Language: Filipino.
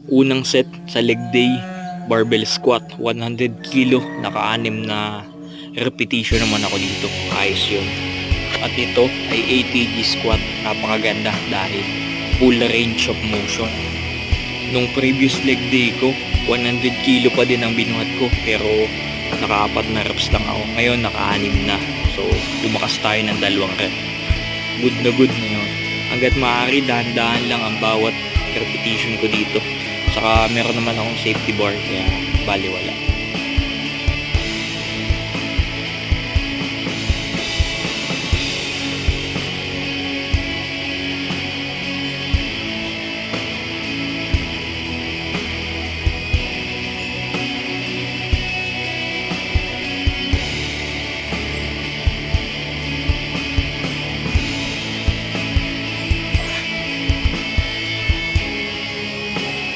Unang set sa leg day, barbell squat, 100 kilo, naka-6 na repetition naman ako dito. Ayos yun. At ito ay 8 kg squat, napakaganda dahil full range of motion. Nung previous leg day ko, 100 kilo pa din ang binuhat ko, pero naka-4 na reps lang ako. Ngayon naka-6 na. So lumakas tayo ng 2 rep. Good na good na yun. Hanggat maaari, dahan-dahan lang ang bawat repetition ko dito. Saka meron naman akong safety bar, kaya baliwala.